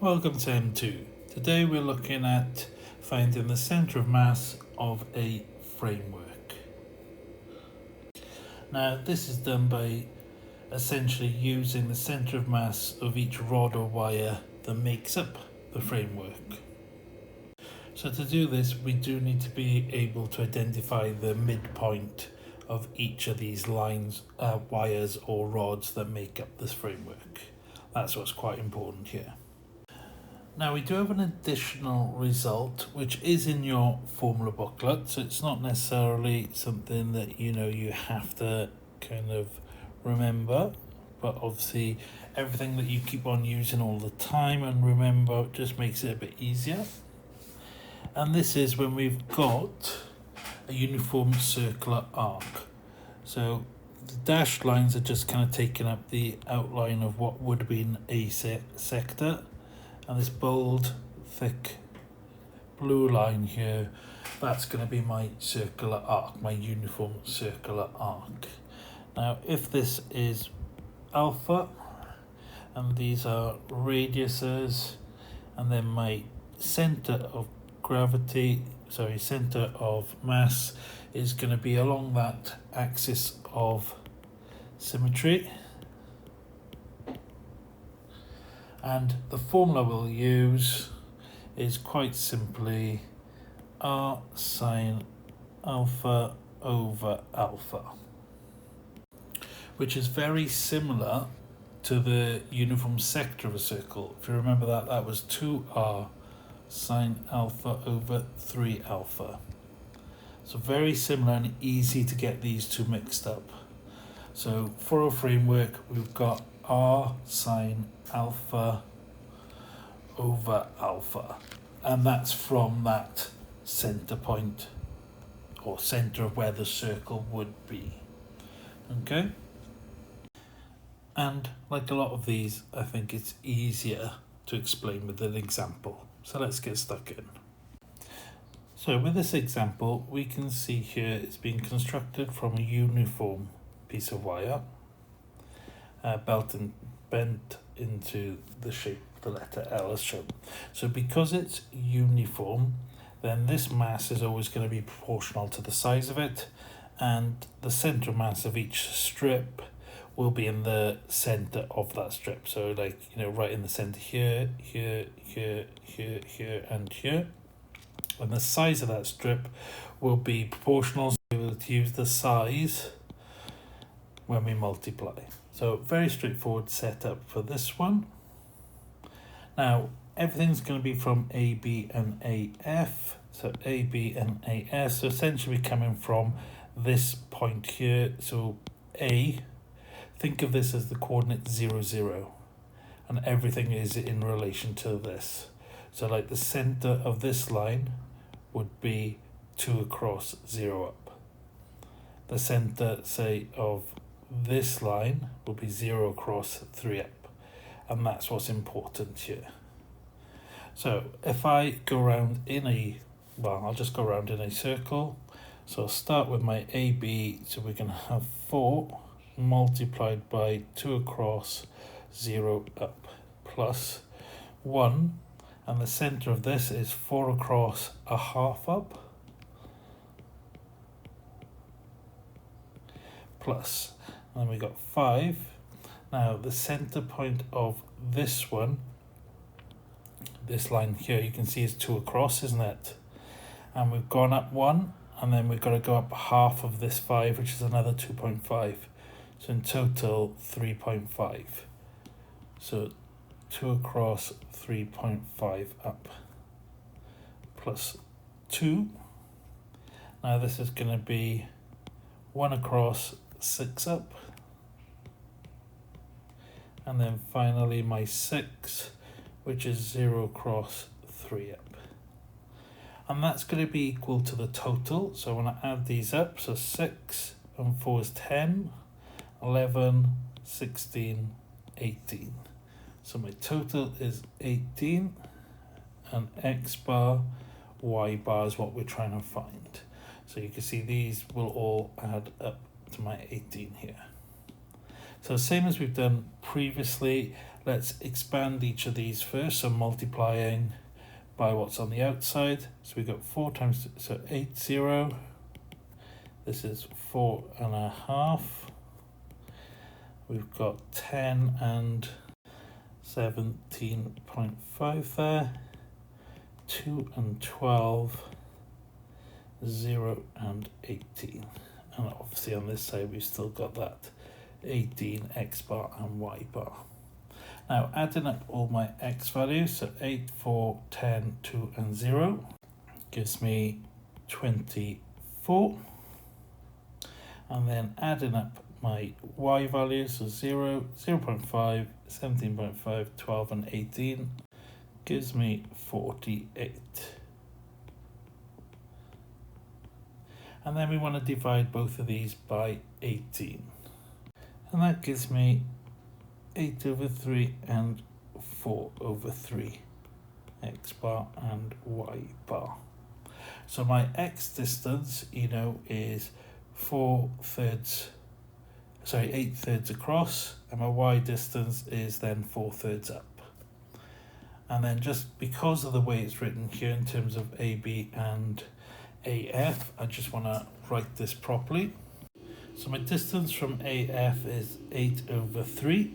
Welcome to M2. Today we're looking at finding the centre of mass of a framework. Now this is done by essentially using the centre of mass of each rod or wire that makes up the framework. So to do this we do need to be able to identify the midpoint of each of these lines, wires or rods that make up this framework. That's what's quite important here. Now we do have an additional result which is in your formula booklet, so it's not necessarily something that you have to kind of remember, but obviously everything that you keep on using all the time and remember just makes it a bit easier. And this is when we've got a uniform circular arc. So the dashed lines are just kind of taking up the outline of what would have been a sector. And this bold, thick blue line here, that's going to be my circular arc, my uniform circular arc. Now, if this is alpha, and these are radiuses, and then my center of mass is going to be along that axis of symmetry. And the formula we'll use is quite simply R sine alpha over alpha, which is very similar to the uniform sector of a circle. If you remember that was 2R sine alpha over 3 alpha. So very similar and easy to get these two mixed up. So for a framework, we've got R sine alpha over alpha, and that's from that center point or center of where the circle would be. Okay, and like a lot of these, I think it's easier to explain with an example, so let's get stuck in. So with this example, we can see here it's being constructed from a uniform piece of wire, bent into the shape of the letter L as shown. So because it's uniform, then this mass is always going to be proportional to the size of it, and the center mass of each strip will be in the center of that strip. So right in the center here, here, here, here, here, and here. And the size of that strip will be proportional, so we'll use the size when we multiply. So very straightforward setup for this one. Now everything's going to be from AB and AF. So AB and AS, so essentially coming from this point here. So A, think of this as the coordinate 0, 0. And everything is in relation to this. So like the center of this line would be 2 across, 0 up. The center, say, of this line will be 0 across, 3 up, and that's what's important here. So if I go around I'll just go around in a circle. So I'll start with my AB, so we're going to have 4 multiplied by 2 across, 0 up, plus 1, and the center of this is 4 across, a half up, plus, and we got 5. Now the center point of this one, this line here, you can see is 2 across, isn't it? And we've gone up 1, and then we've got to go up half of this 5, which is another 2.5. So in total 3.5. So 2 across, 3.5 up, plus 2. Now this is going to be 1 across, 6 up, and then finally my 6, which is 0 across, 3 up, and that's going to be equal to the total. So when I add these up, so 6 and 4 is 10, 11, 16, 18. So my total is 18, and X bar, Y bar is what we're trying to find. So you can see these will all add up to my 18 here. So same as we've done previously, let's expand each of these first. So multiplying by what's on the outside. So we've got 4 times, so 80. This is 4.5. We've got 10 and 17.5 there. 2 and 12. 0 and 18. And obviously on this side we've still got that 18 x bar and y bar. Now adding up all my x values, so 8, 4, 10, 2 and 0 gives me 24. And then adding up my y values, so 0, 0.5, 17.5, 12 and 18 gives me 48. And then we want to divide both of these by 18. And that gives me 8/3 and 4/3 x bar and y bar. So my x distance, is 8/3 across, and my y distance is then 4/3 up. And then just because of the way it's written here in terms of AB and AF, I just want to write this properly. So my distance from AF is 8/3.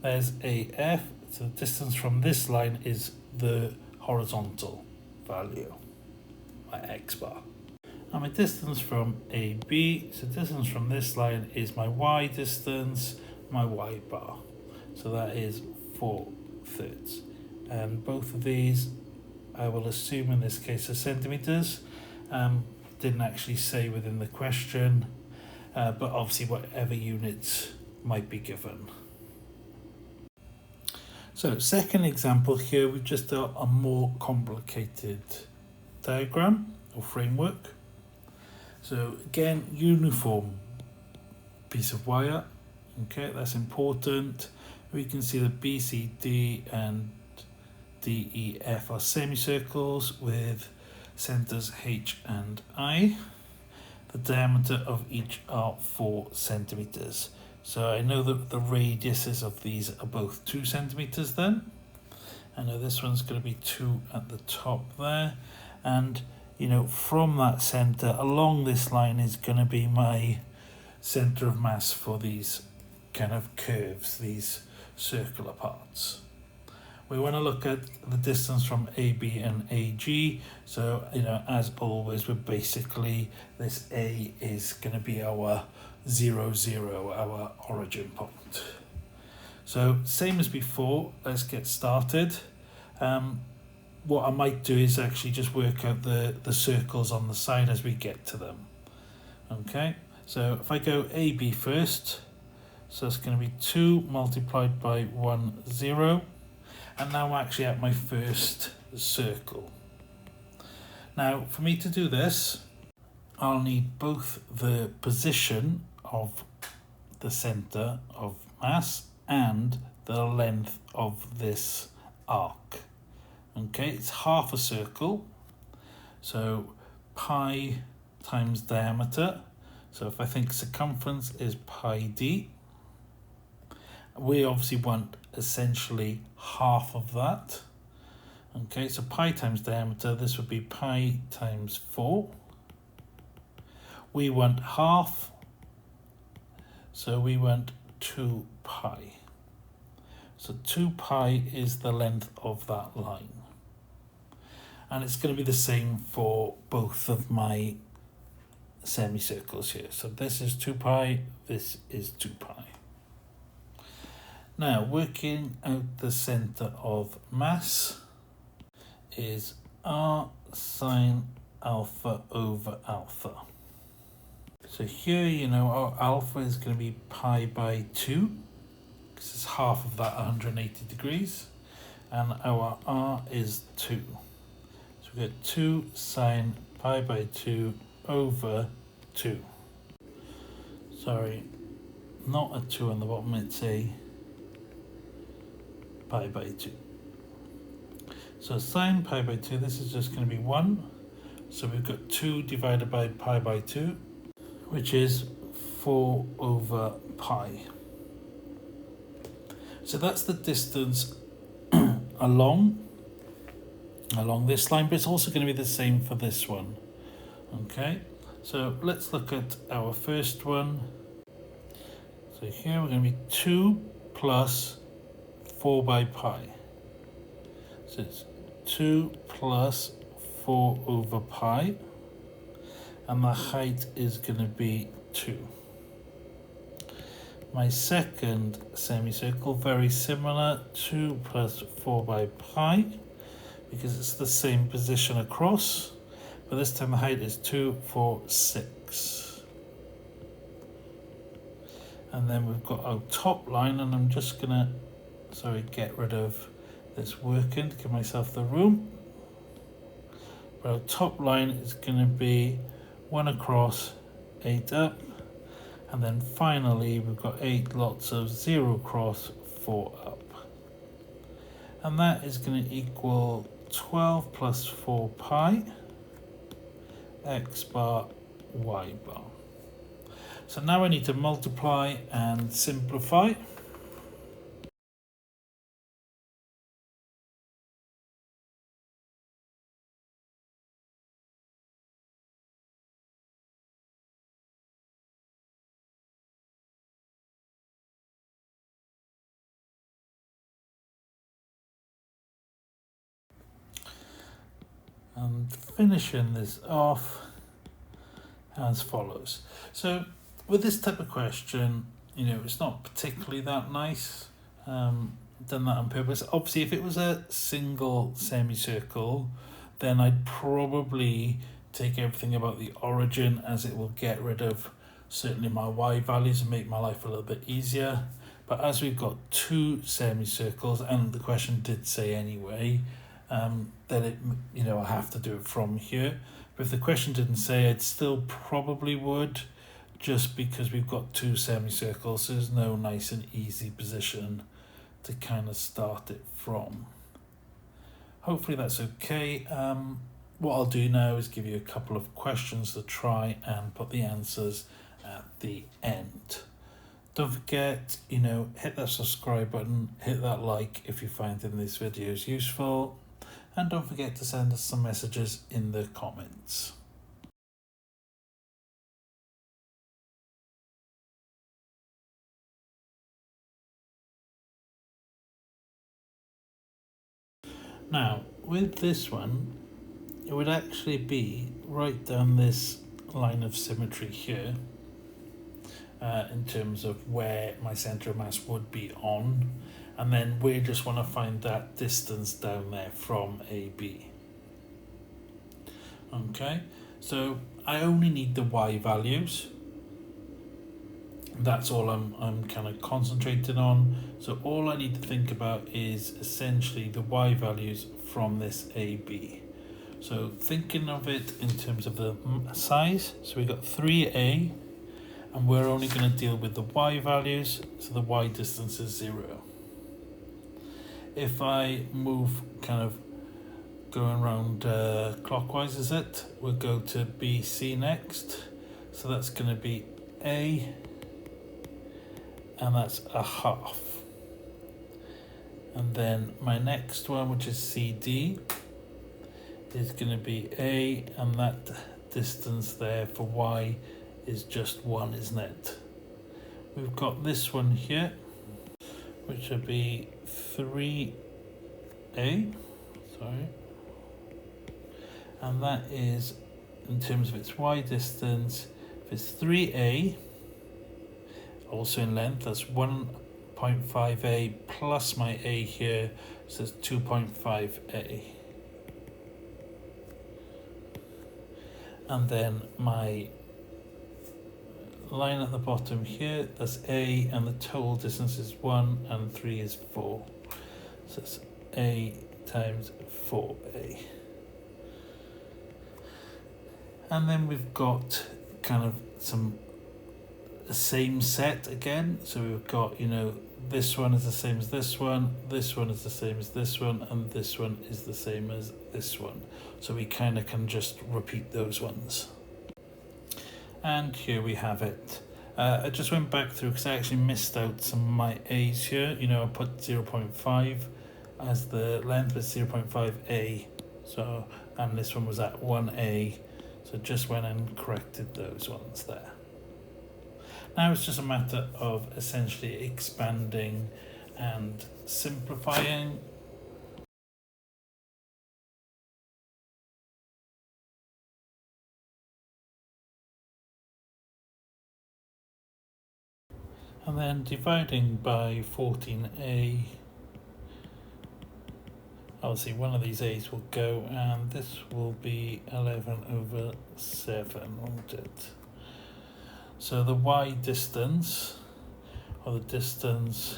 There's AF, so the distance from this line is the horizontal value, my x bar. And my distance from AB, so distance from this line is my y distance, my y bar. So that is 4/3. And both of these, I will assume in this case, are centimetres. Didn't actually say within the question, but obviously whatever units might be given. So second example here, we've just got a more complicated diagram or framework. So again, uniform piece of wire, okay, that's important. We can see that B, C, D and D, E, F are semicircles with centers H and I. The diameter of each are 4 centimeters. So I know that the radiuses of these are both 2 centimeters then. I know this one's going to be 2 at the top there. And, from that center along this line is going to be my center of mass for these kind of curves, these circular parts. We want to look at the distance from AB and AG. So, as always, we're basically, this A is going to be our 0, 0, our origin point. So, same as before, let's get started. What I might do is actually just work out the circles on the side as we get to them. Okay, so if I go AB first, so it's going to be 2 multiplied by 1, 0. And now I'm actually at my first circle. Now, for me to do this, I'll need both the position of the center of mass and the length of this arc. Okay, it's half a circle, so pi times diameter. So if I think circumference is pi d, we obviously want essentially half of that. Okay, so pi times diameter, this would be pi times 4. We want half, so we want 2 pi. So 2 pi is the length of that line. And it's going to be the same for both of my semicircles here. So this is 2 pi, this is 2 pi. Now, working out the centre of mass is r sine alpha over alpha. So here, our alpha is going to be pi by 2, because it's half of that 180 degrees, and our r is 2. So we get 2 sine pi by 2 over 2. Sorry, not a 2 on the bottom, it's a pi by 2. So sine pi by 2, this is just going to be 1. So we've got 2 divided by pi by 2, which is 4 over pi. So that's the distance along this line, but it's also going to be the same for this one. Okay, so let's look at our first one. So here we're going to be 2 plus 4 by pi. So it's 2 plus 4 over pi, and the height is going to be 2. My second semicircle, very similar, 2 plus 4 by pi, because it's the same position across, but this time the height is 2, 4, 6. And then we've got our top line, and I'm just gonna, get rid of this working to give myself the room. But our top line is gonna be 1 across, 8 up, and then finally we've got 8 lots of 0 across, 4 up. And that is gonna equal 12 plus 4 pi, x bar, y bar. So now I need to multiply and simplify. And finishing this off as follows. So with this type of question, it's not particularly that nice. Done that on purpose. Obviously, if it was a single semicircle, then I'd probably take everything about the origin, as it will get rid of certainly my y values and make my life a little bit easier. But as we've got 2 semicircles, and the question did say anyway, then I have to do it from here. But if the question didn't say, I'd still probably would, just because we've got 2 semicircles. So there's no nice and easy position to kind of start it from. Hopefully that's okay. What I'll do now is give you a couple of questions to try and put the answers at the end. Don't forget, hit that subscribe button, hit that like if you find these videos useful, and don't forget to send us some messages in the comments. Now, with this one, it would actually be right down this line of symmetry here, in terms of where my centre of mass would be on, and then we just want to find that distance down there from AB. Okay, so I only need the y values. That's all I'm kind of concentrating on. So all I need to think about is essentially the y values from this AB. So thinking of it in terms of the size, so we got 3a, and we're only going to deal with the y values, so the y distance is 0. If I move kind of going around clockwise, we'll go to BC next. So that's going to be A, and that's a half. And then my next one, which is CD, is going to be A, and that distance there for Y is just 1, isn't it? We've got this one here, which would be 3A, and that is, in terms of its Y distance, if it's 3A, also in length, that's 1.5A plus my A here, so it's 2.5A. And then my line at the bottom here, that's A, and the total distance is 1, and 3 is 4. So it's A times 4A. And then we've got kind of some same set again. So we've got, this one is the same as this one is the same as this one, and this one is the same as this one. So we can just repeat those ones. And here we have it. I just went back through because I actually missed out some of my A's here. You know, I put 0.5 as the length was 0.5A. So, and this one was at 1A. So just went and corrected those ones there. Now it's just a matter of essentially expanding and simplifying. And then dividing by 14A. Obviously one of these A's will go, and this will be 11/7, won't it? So the Y distance, or the distance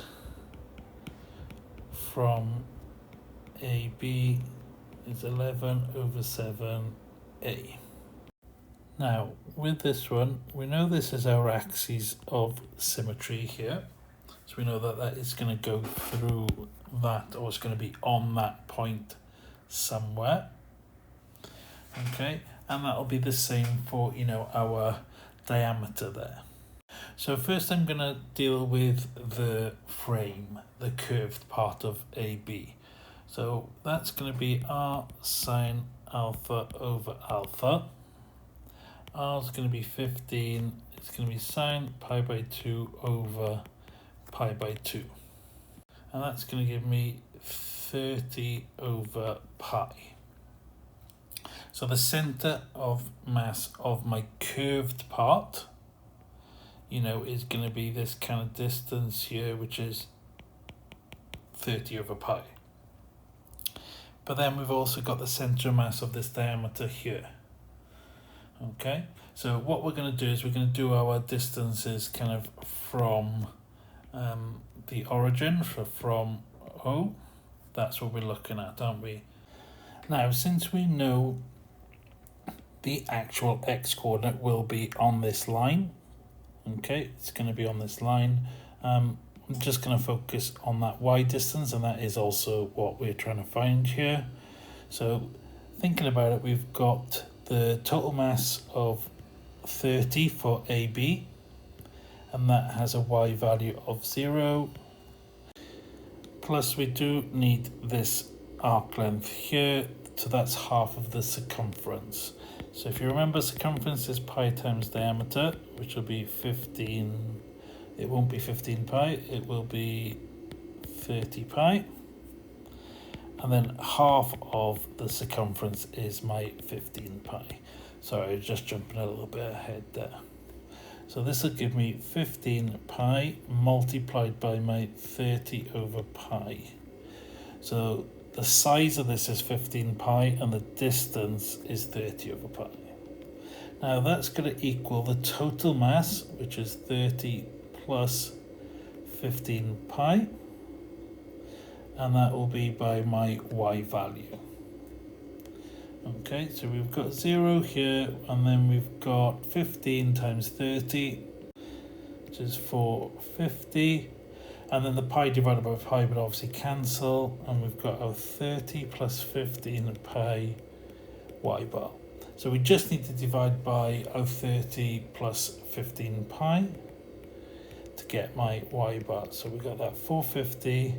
from AB, is 11/7A. Now, with this one, we know this is our axis of symmetry here. So we know that that is going to go through that, or it's going to be on that point somewhere. Okay, and that'll be the same for, you know, our diameter there. So first I'm going to deal with the frame, the curved part of AB. So that's going to be R sine alpha over alpha. R is going to be 15, it's going to be sine pi by 2 over pi by 2. And that's going to give me 30 over pi. So the centre of mass of my curved part, you know, is going to be this kind of distance here, which is 30 over pi. But then we've also got the centre of mass of this diameter here. Okay, so what we're going to do is we're going to do our distances kind of from the origin, from O. That's what we're looking at, aren't we? Now, since we know the actual x coordinate will be on this line, okay, it's going to be on this line, I'm just going to focus on that y distance, and that is also what we're trying to find here. So thinking about it, we've got the total mass of 30 for AB, and that has a y value of 0. Plus we do need this arc length here, so that's half of the circumference. So if you remember, circumference is pi times diameter, which will be 15, it won't be 15 pi, it will be 30 pi. And then half of the circumference is my 15 pi. Sorry, just jumping a little bit ahead there. So this will give me 15 pi multiplied by my 30 over pi. So the size of this is 15 pi and the distance is 30 over pi. Now that's going to equal the total mass, which is 30 plus 15 pi. And that will be by my y value. Okay, so we've got 0 here, and then we've got 15 times 30, which is 450, and then the pi divided by pi would obviously cancel, and we've got our 30 plus 15 pi y bar. So we just need to divide by our 30 plus 15 pi to get my y bar. So we got that 450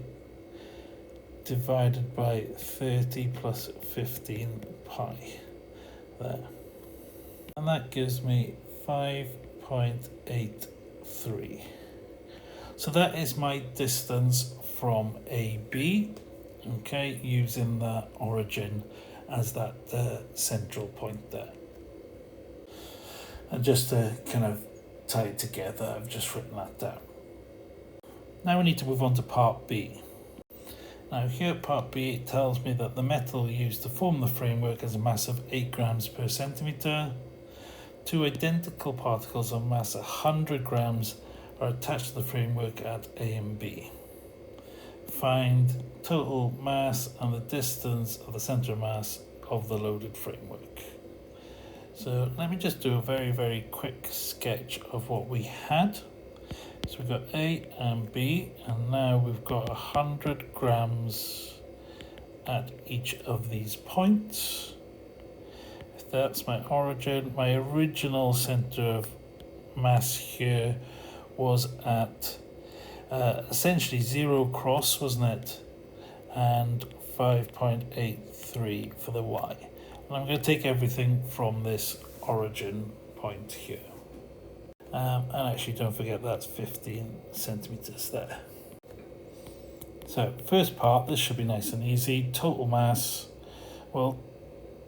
divided by 30 plus 15 pi there, and that gives me 5.83. so that is my distance from AB, okay, using that origin as that central point there. And just to kind of tie it together, I've just written that down. Now we need to move on to part B. Now here at part B, it tells me that the metal used to form the framework has a mass of 8 grams per centimetre. Two identical particles of mass 100 grams are attached to the framework at A and B. Find total mass and the distance of the centre of mass of the loaded framework. So let me just do a very, very quick sketch of what we had. So we've got A and B, and now we've got 100 grams at each of these points. If that's my origin, my original centre of mass here was at essentially 0 cross, wasn't it? And 5.83 for the y. And I'm going to take everything from this origin point here. And actually don't forget that's 15 centimeters there. So first part, this should be nice and easy. Total mass, well,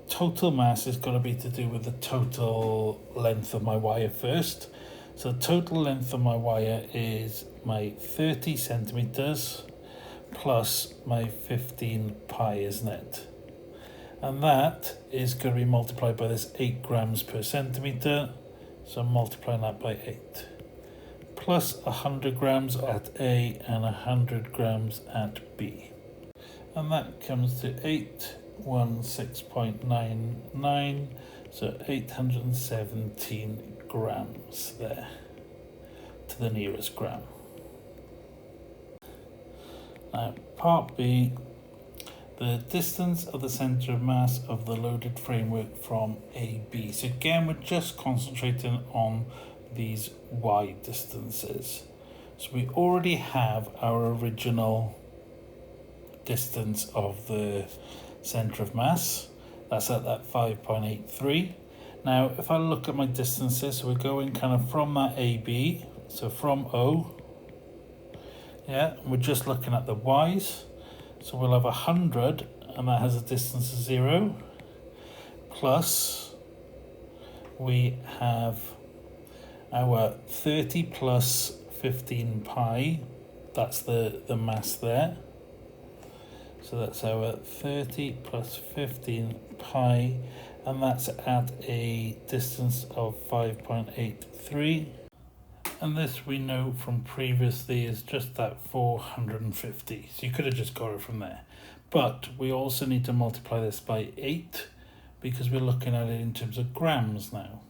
total mass is going to be to do with the total length of my wire first. So total length of my wire is my 30 centimeters plus my 15 pi, isn't it? And that is going to be multiplied by this 8 grams per centimeter. So I'm multiplying that by 8. Plus 100 grams at A and 100 grams at B. And that comes to 816.99, so 817 grams there, to the nearest gram. Now, part B, the distance of the centre of mass of the loaded framework from AB. So again, we're just concentrating on these y distances. So we already have our original distance of the centre of mass. That's at that 5.83. Now, if I look at my distances, so we're going kind of from that AB, so from O, yeah, we're just looking at the y's. So we'll have 100, and that has a distance of 0, plus we have our 30 plus 15 pi, that's the mass there. So that's our 30 plus 15 pi, and that's at a distance of 5.83. And this we know from previously is just that 450. So you could have just got it from there. But we also need to multiply this by 8 because we're looking at it in terms of grams now.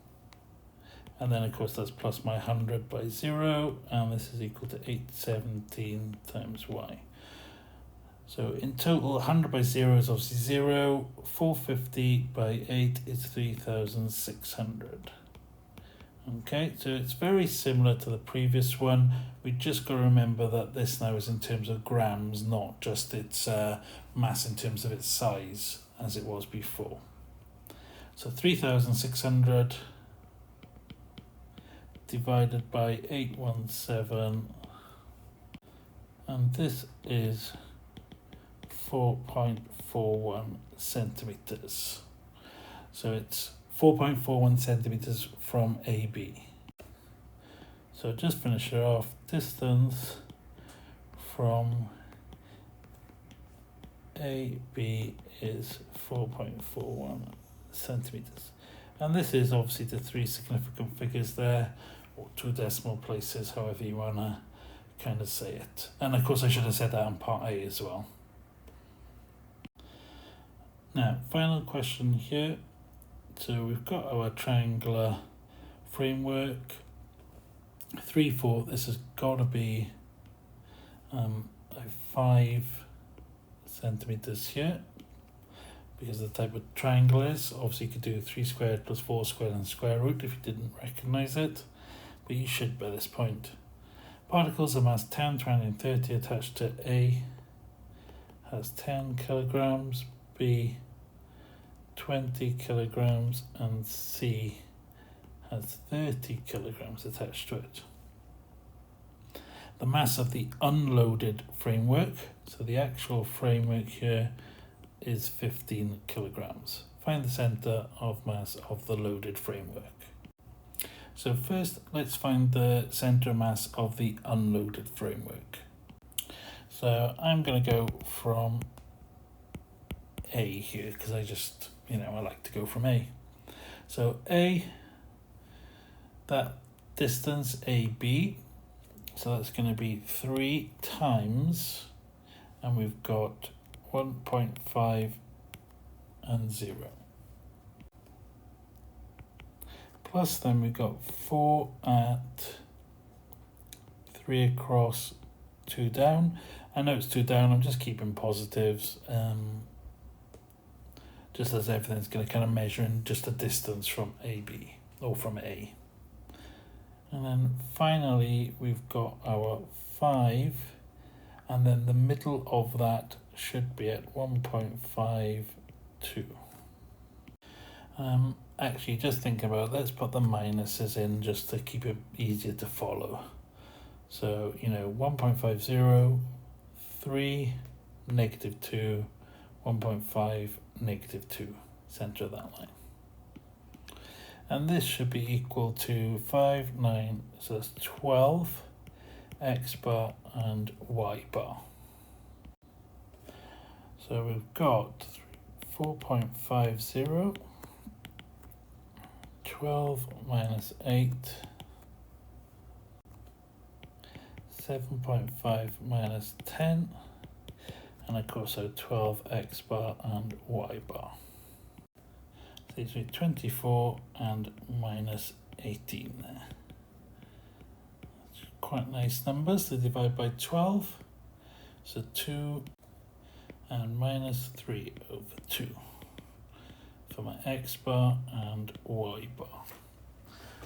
And then of course that's plus my 100 by 0, and this is equal to 817 times y. So in total, 100 by 0 is obviously 0, 450 by 8 is 3,600. Okay, so it's very similar to the previous one. We just got to remember that this now is in terms of grams, not just its mass in terms of its size as it was before. So 3,600 divided by 817, and this is 4.41 centimeters. So it's 4.41 centimeters from AB. So just finish it off. Distance from AB is 4.41 centimeters. And this is obviously the 3 significant figures there, or 2 decimal places, however you want to kind of say it. And of course I should have said that in part A as well. Now, final question here. So we've got our triangular framework. 3, 4, this has got to be 5 centimeters here, because the type of triangle is. Obviously you could do 3 squared plus 4 squared and square root if you didn't recognize it, but you should by this point. Particles of mass 10, 20 and 30 attached to A has 10 kilograms, B 20 kilograms, and C has 30 kilograms attached to it. The mass of the unloaded framework, so the actual framework here, is 15 kilograms. Find the center of mass of the loaded framework. So first, let's find the center mass of the unloaded framework. So I'm going to go from A here, because I just, I like to go from A. So A, that distance AB, so that's going to be 3 times, and we've got 1.5 and 0. Plus then we've got 4 at 3 across, 2 down. I know it's 2 down, I'm just keeping positives, just as everything's going to kind of measure in just a distance from AB, or from A. And then finally we've got our 5, and then the middle of that should be at 1.52. Actually, just think about it. Let's put the minuses in just to keep it easier to follow. So, 1.50, 3, -2, 1.5, -2, center of that line. And this should be equal to 5, 9, so that's 12, x bar and y bar. So we've got 4.50, 12 minus 8, 7.5 minus 10, and of course so 12 x bar and y bar. So these are 24 and minus 18 there. That's quite nice numbers to divide by 12. So 2 and minus 3 over 2 for my x bar and y bar.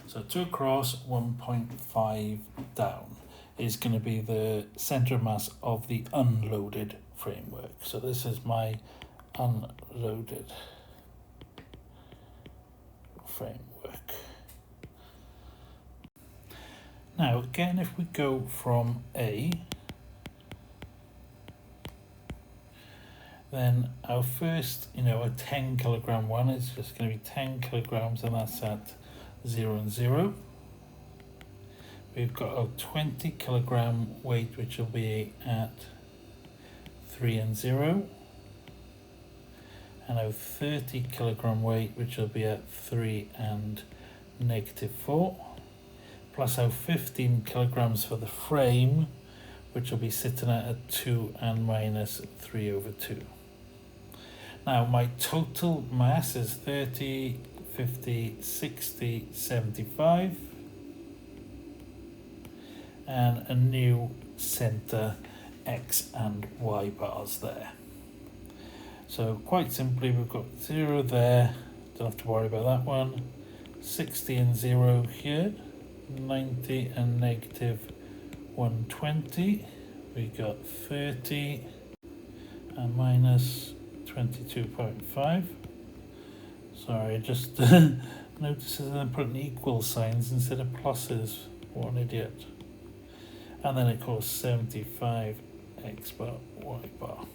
So 2 across, 1.5 down is going to be the center of mass of the unloaded framework. So this is my unloaded framework. Now again, if we go from A, then our first, a 10 kilogram one is just going to be 10 kilograms, and that's at 0 and 0. We've got a 20 kilogram weight, which will be at 3 and 0. And a 30 kilogram weight, which will be at 3 and -4. Plus our 15 kilograms for the frame, which will be sitting at 2 and minus 3 over 2. Now my total mass is 30, 50, 60, 75. And a new center x and y bars there. So quite simply, we've got 0 there, don't have to worry about that one. 60 and 0 here, 90 and -120. We got 30 and minus 22.5. Sorry, just notices I'm putting equal signs instead of pluses. What an idiot. And then of course 75 x bar, y bar.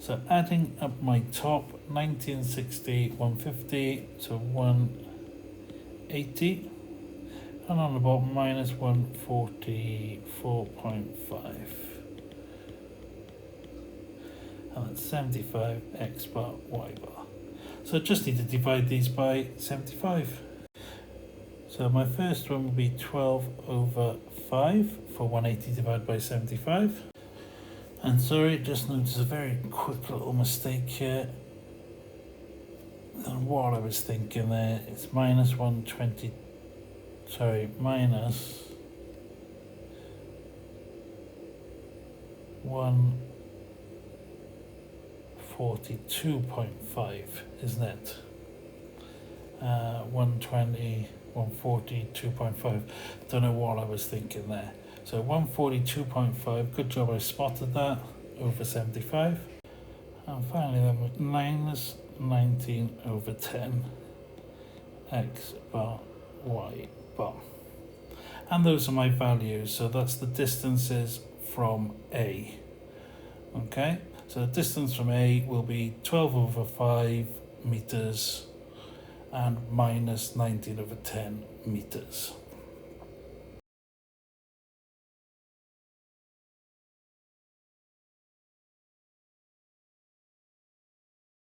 So adding up my top, 90 and 60, 150, so 180. And on the bottom, minus 144.5. And that's 75 x bar, y bar. So I just need to divide these by 75. So my first one will be 12 over 5 for 180 divided by 75. And sorry, just noticed a very quick little mistake here. And what I was thinking there, it's minus 120, minus 142.5, isn't it? 120, 142.5. Don't know what I was thinking there. So 142.5, good job I spotted that, over 75. And finally then with minus 19 over 10 x bar, y bar. And those are my values, so that's the distances from A. Okay, so the distance from A will be 12 over 5 meters and minus 19 over 10 meters.